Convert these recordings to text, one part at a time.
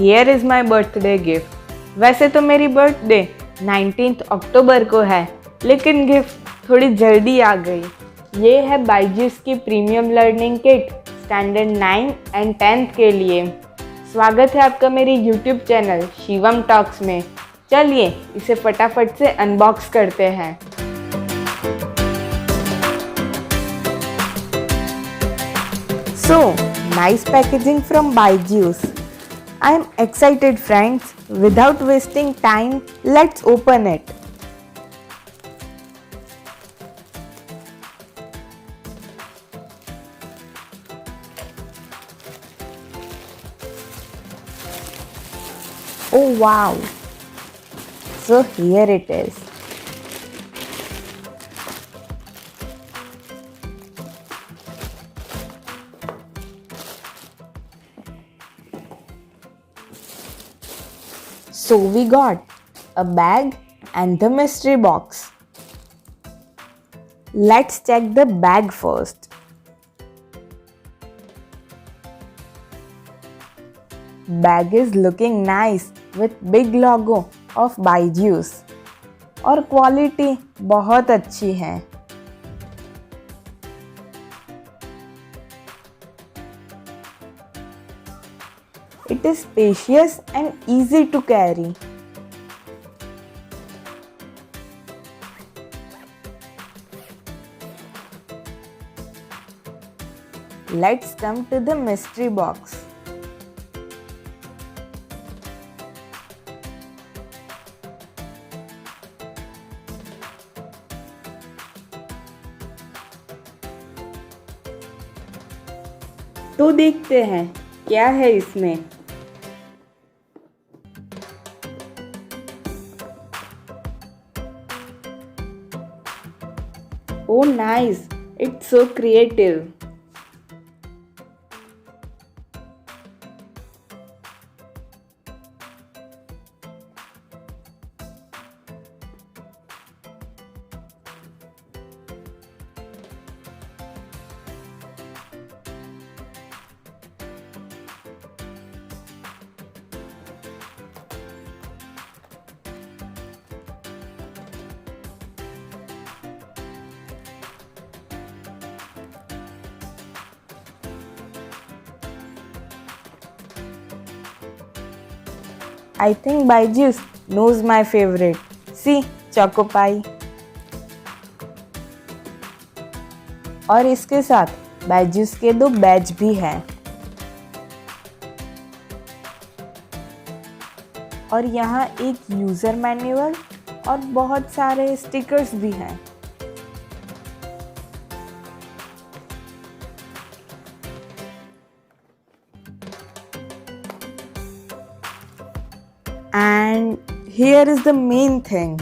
Here is my birthday gift. वैसे तो मेरी बर्थडे 19 अक्टूबर को है, लेकिन गिफ्ट थोड़ी जल्दी आ गई। ये है बायजूस की premium learning kit standard 9 and 10th के लिए। स्वागत है आपका मेरी यूट्यूब चैनल शिवम टॉक्स में। चलिए इसे फटाफट से अनबॉक्स करते हैं। So, nice packaging from Byju's. I am excited friends. Without wasting time, let's open it. Oh wow. So here it is. So we got a bag and the mystery box. Let's check the bag first. Bag is looking nice with big logo of Byju's और quality बहुत अच्छी है। It is spacious and easy to carry. Let's come to the mystery box. तो देखते हैं क्या है इसमें। Oh nice, it's so creative. I think Byju's knows my favorite. See, Choco Pie. और इसके साथ Byju's के 2 बैच भी हैं। और यहाँ एक यूज़र मैनुअल और बहुत सारे स्टिकर्स भी हैं। And here is the main thing,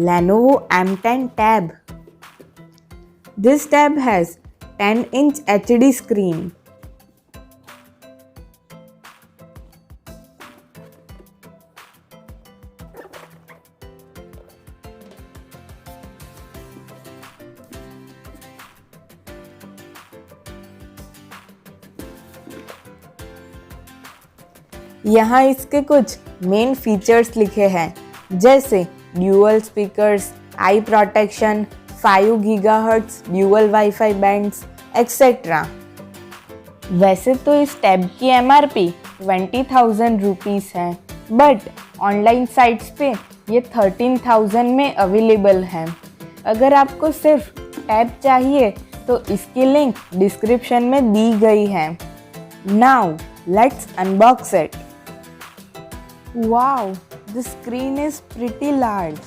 Lenovo M10 tab. This tab has 10-inch HD screen. यहाँ इसके कुछ मेन फीचर्स लिखे हैं, जैसे ड्यूअल स्पीकर्स, आई protection, 5 gigahertz dual wifi bands etcetera. वैसे तो इस टैब की MRP 20,000 रुपीज़ है, बट ऑनलाइन साइट्स पे ये 13,000 में अवेलेबल है। अगर आपको सिर्फ टैब चाहिए तो इसकी लिंक डिस्क्रिप्शन में दी गई है। Now let's unbox it. Wow, the screen is pretty large.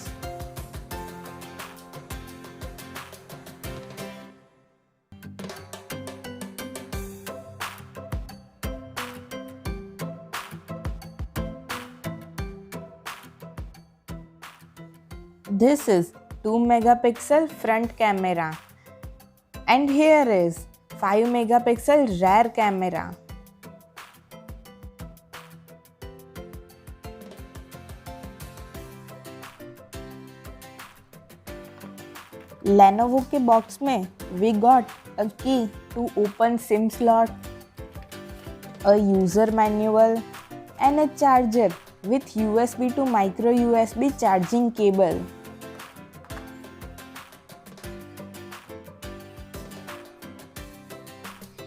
This is 2 megapixel front camera and here is 5 megapixel rear camera. Lenovo के बॉक्स में we got a key to open SIM slot, a user manual and a charger with USB to micro USB charging cable.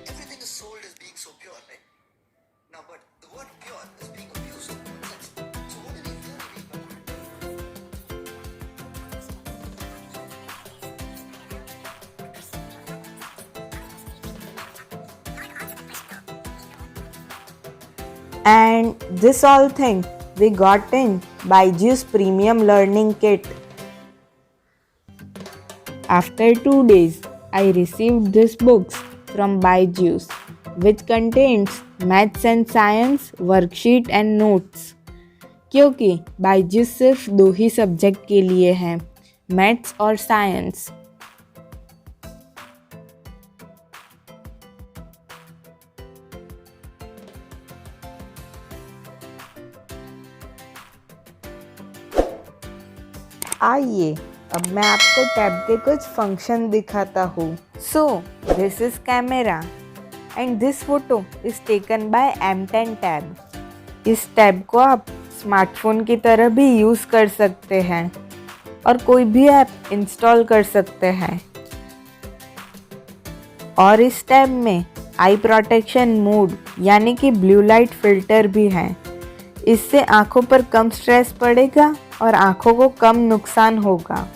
Everything is sold as being so pure, right? Now, but the word pure is being abused in one sense. So what do we really mean by that? And this all thing we got in Byju's Premium Learning Kit. After 2 days, I received these books from Byju's, which contains maths and science worksheet and notes. क्योंकि बायजूस सिर्फ 2 ही subject के लिए हैं, maths और science. आइए अब मैं आपको टैब के कुछ फंक्शन दिखाता हूँ। So this is camera and this photo is taken by M10 tab. इस टैब को आप स्मार्टफोन की तरह भी यूज़ कर सकते हैं और कोई भी ऐप इंस्टॉल कर सकते हैं। और इस टैब में आई प्रोटेक्शन मोड यानी कि ब्लू लाइट फिल्टर भी है। इससे आँखों पर कम स्ट्रेस पड़ेगा और आँखों को कम नुकसान होगा।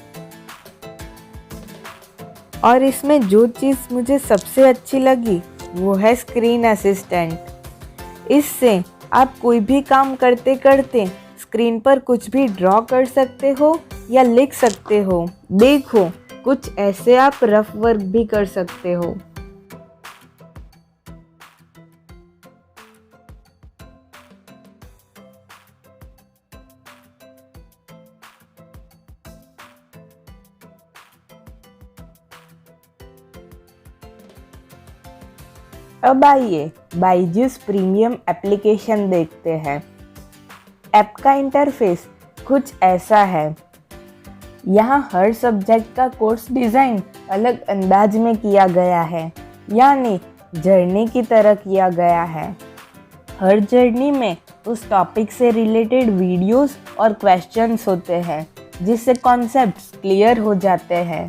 और इसमें जो चीज़ मुझे सबसे अच्छी लगी वो है स्क्रीन असिस्टेंट। इससे आप कोई भी काम करते करते स्क्रीन पर कुछ भी ड्रॉ कर सकते हो या लिख सकते हो। देखो, कुछ ऐसे आप रफ वर्क भी कर सकते हो। अब आइए बायजूस प्रीमियम एप्लीकेशन देखते हैं। ऐप का इंटरफेस कुछ ऐसा है। यहाँ हर सब्जेक्ट का कोर्स डिज़ाइन अलग अंदाज में किया गया है, यानी जर्नी की तरह किया गया है। हर जर्नी में उस टॉपिक से रिलेटेड वीडियोस और क्वेश्चंस होते हैं, जिससे कॉन्सेप्ट्स क्लियर हो जाते हैं।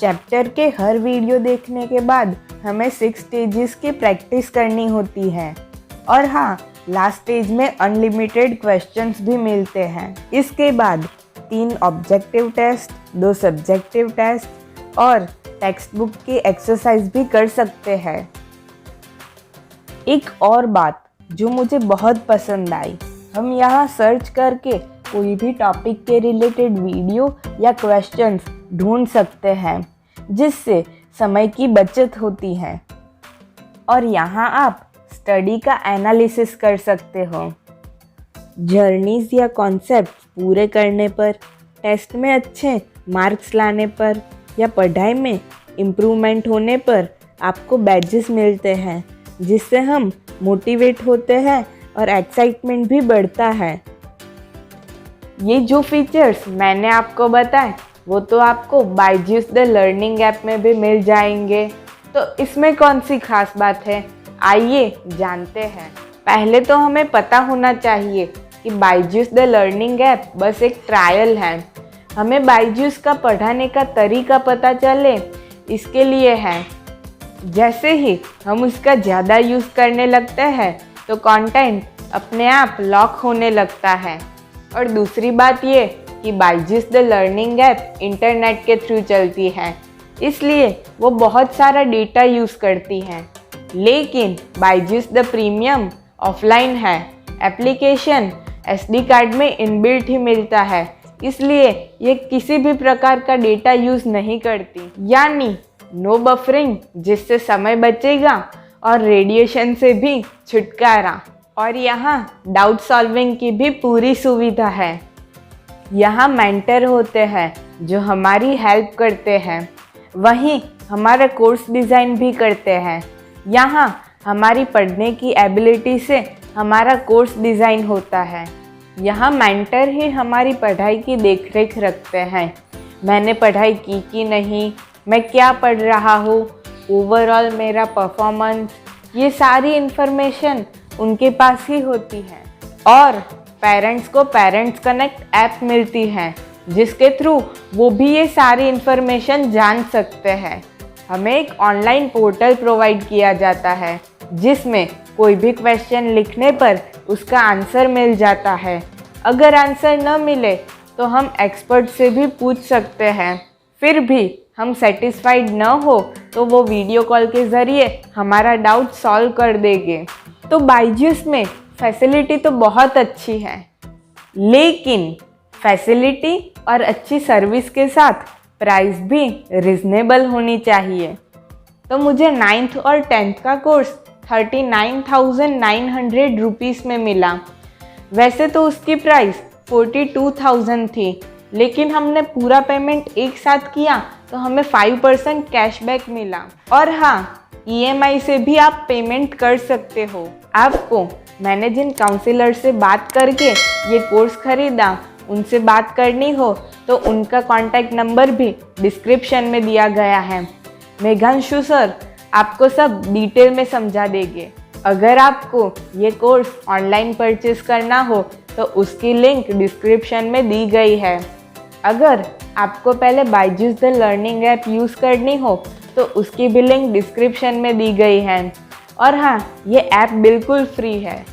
चैप्टर के हर वीडियो देखने के बाद हमें 6 स्टेजेस की प्रैक्टिस करनी होती है। और हाँ, लास्ट स्टेज में अनलिमिटेड क्वेश्चंस भी मिलते हैं। इसके बाद 3 ऑब्जेक्टिव टेस्ट, 2 सब्जेक्टिव टेस्ट और टेक्स्ट बुक की एक्सरसाइज भी कर सकते हैं। एक और बात जो मुझे बहुत पसंद आई, हम यहाँ सर्च करके कोई भी टॉपिक के रिलेटेड वीडियो या क्वेश्चंस ढूंढ सकते हैं, जिससे समय की बचत होती है। और यहाँ आप स्टडी का एनालिसिस कर सकते हो। जर्नीज या कॉन्सेप्ट पूरे करने पर, टेस्ट में अच्छे मार्क्स लाने पर या पढ़ाई में इम्प्रूवमेंट होने पर आपको बैजेस मिलते हैं, जिससे हम मोटिवेट होते हैं और एक्साइटमेंट भी बढ़ता है। ये जो फीचर्स मैंने आपको बताए वो तो आपको बायजूस द लर्निंग ऐप में भी मिल जाएंगे। तो इसमें कौन सी खास बात है, आइए जानते हैं। पहले तो हमें पता होना चाहिए कि बायजूस द लर्निंग ऐप बस एक ट्रायल है। हमें बायजूस का पढ़ाने का तरीका पता चले, इसके लिए है। जैसे ही हम उसका ज़्यादा यूज़ करने लगते हैं तो कंटेंट अपने आप लॉक होने लगता है। और दूसरी बात ये कि Byju's the learning app internet के थ्रू चलती है, इसलिए वो बहुत सारा डेटा यूज़ करती है। लेकिन बायजूस द प्रीमियम ऑफलाइन है। एप्लीकेशन SD कार्ड में इनबिल्ट ही मिलता है, इसलिए ये किसी भी प्रकार का डेटा यूज़ नहीं करती, यानी नो बफरिंग, जिससे समय बचेगा और रेडिएशन से भी छुटकारा। और यहाँ डाउट सॉल्विंग की भी पूरी सुविधा है। यहाँ मेंटर होते हैं जो हमारी हेल्प करते हैं, वहीं हमारा कोर्स डिज़ाइन भी करते हैं। यहाँ हमारी पढ़ने की एबिलिटी से हमारा कोर्स डिज़ाइन होता है। यहाँ मेंटर ही हमारी पढ़ाई की देखरेख रखते हैं। मैंने पढ़ाई की कि नहीं, मैं क्या पढ़ रहा हूँ, ओवरऑल मेरा परफॉर्मेंस, ये सारी इन्फॉर्मेशन उनके पास ही होती है। और पेरेंट्स को पेरेंट्स कनेक्ट ऐप मिलती है जिसके थ्रू वो भी ये सारी इन्फॉर्मेशन जान सकते हैं। हमें एक ऑनलाइन पोर्टल प्रोवाइड किया जाता है जिसमें कोई भी क्वेश्चन लिखने पर उसका आंसर मिल जाता है। अगर आंसर न मिले तो हम एक्सपर्ट से भी पूछ सकते हैं। फिर भी हम सेटिस्फाइड न हो तो वो वीडियो कॉल के ज़रिए हमारा डाउट सॉल्व कर देंगे। तो बायजूस में फैसिलिटी तो बहुत अच्छी है, लेकिन फैसिलिटी और अच्छी सर्विस के साथ प्राइस भी रिजनेबल होनी चाहिए। तो मुझे 9th और 10th का कोर्स 39,900 रुपीज़ में मिला। वैसे तो उसकी प्राइस 42,000 थी, लेकिन हमने पूरा पेमेंट एक साथ किया तो हमें 5% कैशबैक मिला। और हाँ, EMI से भी आप पेमेंट कर सकते हो। आपको मैनेजिंग काउंसलर से बात करके ये कोर्स खरीदा, उनसे बात करनी हो तो उनका कॉन्टैक्ट नंबर भी डिस्क्रिप्शन में दिया गया है। मेघांशु सर आपको सब डिटेल में समझा देंगे। अगर आपको ये कोर्स ऑनलाइन परचेस करना हो तो उसकी लिंक डिस्क्रिप्शन में दी गई है। अगर आपको पहले Byju's the learning app use करनी हो तो उसकी भी लिंक डिस्क्रिप्शन में दी गई है। और हाँ, ये ऐप बिल्कुल फ्री है।